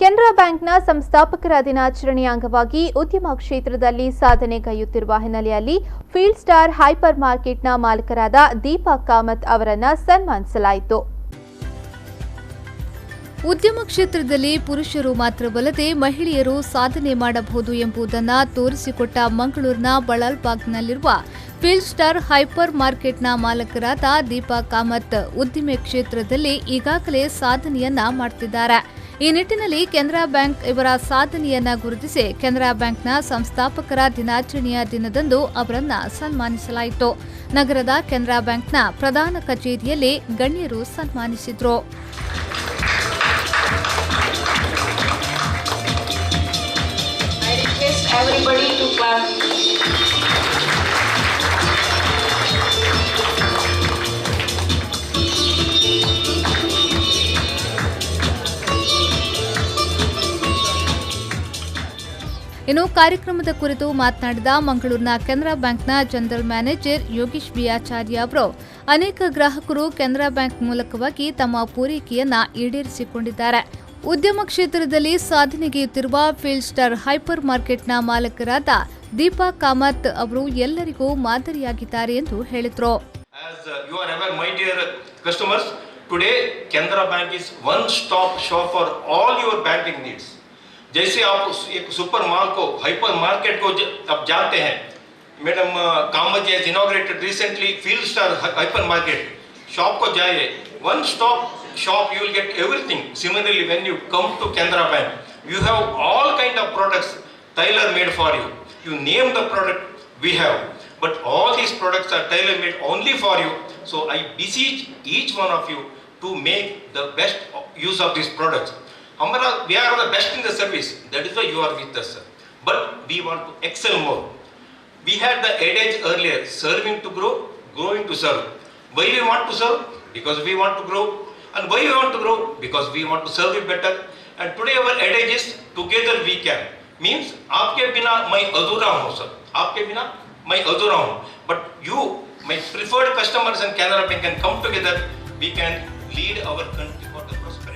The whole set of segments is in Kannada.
ಕೆನರಾ ಬ್ಯಾಂಕ್ನ ಸಂಸ್ಥಾಪಕರ ದಿನಾಚರಣೆಯ ಅಂಗವಾಗಿ ಉದ್ಯಮ ಕ್ಷೇತ್ರದಲ್ಲಿ ಸಾಧನೆಗೈಯುತ್ತಿರುವ ಹಿನ್ನೆಲೆಯಲ್ಲಿ ಫೀಲ್ಡ್ ಸ್ಟಾರ್ ಹೈಪರ್ ಮಾರ್ಕೆಟ್ನ ಮಾಲೀಕರಾದ ದೀಪಾ ಕಾಮತ್ ಅವರನ್ನು ಸನ್ಮಾನಿಸಲಾಯಿತು. ಉದ್ಯಮ ಕ್ಷೇತ್ರದಲ್ಲಿ ಪುರುಷರು ಮಾತ್ರವಲ್ಲದೆ ಮಹಿಳೆಯರು ಸಾಧನೆ ಮಾಡಬಹುದು ಎಂಬುದನ್ನು ತೋರಿಸಿಕೊಟ್ಟ ಮಂಗಳೂರಿನ ಬಳಲ್ಬಾಗ್ನಲ್ಲಿರುವ ಫೀಲ್ಡ್ ಸ್ಟಾರ್ ಹೈಪರ್ ಮಾರ್ಕೆಟ್ನ ಮಾಲೀಕರಾದ ದೀಪಾ ಕಾಮತ್ ಉದ್ದಿಮೆ ಕ್ಷೇತ್ರದಲ್ಲಿ ಈಗಾಗಲೇ ಸಾಧನೆಯನ್ನ ಮಾಡುತ್ತಿದ್ದಾರೆ. ಈ ನಿಟ್ಟಿನಲ್ಲಿ ಕೆನರಾ ಬ್ಯಾಂಕ್ ಇವರ ಸಾಧನೆಯನ್ನ ಗುರುತಿಸಿ ಕೆನರಾ ಬ್ಯಾಂಕ್ನ ಸಂಸ್ಥಾಪಕರ ದಿನಾಚರಣೆಯ ದಿನದಂದು ಅವರನ್ನ ಸನ್ಮಾನಿಸಲಾಯಿತು. ನಗರದ ಕೆನರಾ ಬ್ಯಾಂಕ್ನ ಪ್ರಧಾನ ಕಚೇರಿಯಲ್ಲಿ ಗಣ್ಯರು ಸನ್ಮಾನಿಸಿದರು. ಇನ್ನು ಕಾರ್ಯಕ್ರಮದ ಕುರಿತು ಮಾತನಾಡಿದ ಮಂಗಳೂರಿನ ಕೆನರಾ ಬ್ಯಾಂಕ್ನ ಜನರಲ್ ಮ್ಯಾನೇಜರ್ ಯೋಗೀಶ್ ಬಿ ಆಚಾರ್ಯ ಅವರು, ಅನೇಕ ಗ್ರಾಹಕರು ಕೆನರಾ ಬ್ಯಾಂಕ್ ಮೂಲಕವಾಗಿ ತಮ್ಮ ಪೂರೈಕೆಯನ್ನ ಈಡೇರಿಸಿಕೊಂಡಿದ್ದಾರೆ. ಉದ್ಯಮ ಕ್ಷೇತ್ರದಲ್ಲಿ ಸಾಧನೆಗೈಯುತ್ತಿರುವ ಫೀಲ್ಡ್ ಸ್ಟಾರ್ ಹೈಪರ್ ಮಾರ್ಕೆಟ್ನ ಮಾಲೀಕರಾದ ದೀಪಾ ಕಾಮತ್ ಅವರು ಎಲ್ಲರಿಗೂ ಮಾದರಿಯಾಗಿದ್ದಾರೆ ಎಂದು ಹೇಳಿದರು. Today, Canara Bank is one-stop shop for all your banking needs. जैसे आप एक सुपर मॉल को हाइपर मार्केट को आप जानते हैं, madam Kamath ji inaugurated recently field star hypermarket shop को जाइए, one stop shop, you will get everything. Similarly, when you come to Canara Bank, you have all kind of products tailor made for you. You name the product, we have, but all these products are tailor made only for you. So I beseech each one of you to make the best use of these products. We are the best in the service, that is why you are with us, sir. But we want to excel more. We had the adage earlier, serving to grow, growing to serve. Why we want to serve? Because we want to grow. And why we want to grow? Because we want to serve it better. And today our adage is, together we can. Means, आपके बिना मैं अधूरा हूँ sir. आपके बिना मैं अधूरा हूँ. But you, my preferred customers and Canara Bank can come together. We can lead our country for the prosperity.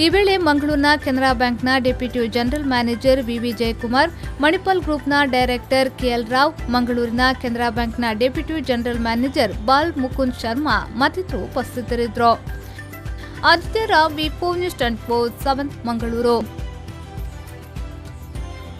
ಈ ವೇಳೆ ಮಂಗಳೂರಿನ ಕೆನರಾ ಬ್ಯಾಂಕ್ನ ಡೆಪ್ಯೂಟಿ ಜನರಲ್ ಮ್ಯಾನೇಜರ್ ವಿವಿ ಜಯಕುಮಾರ್, ಮಣಿಪಾಲ್ ಗ್ರೂಪ್ನ ಡೈರೆಕ್ಟರ್ ಕೆಎಲ್ ರಾವ್, ಮಂಗಳೂರಿನ ಕೆನರಾ ಬ್ಯಾಂಕ್ನ deputy general manager ball Mukund Sharma ಮತ್ತಿತರರು ಉಪಸ್ಥಿತರಿದ್ದರು. ಆದಿತ್ಯ ರಾವ್, ವಿ4 ನ್ಯೂಸ್ 24/7 ಮಂಗಳೂರು.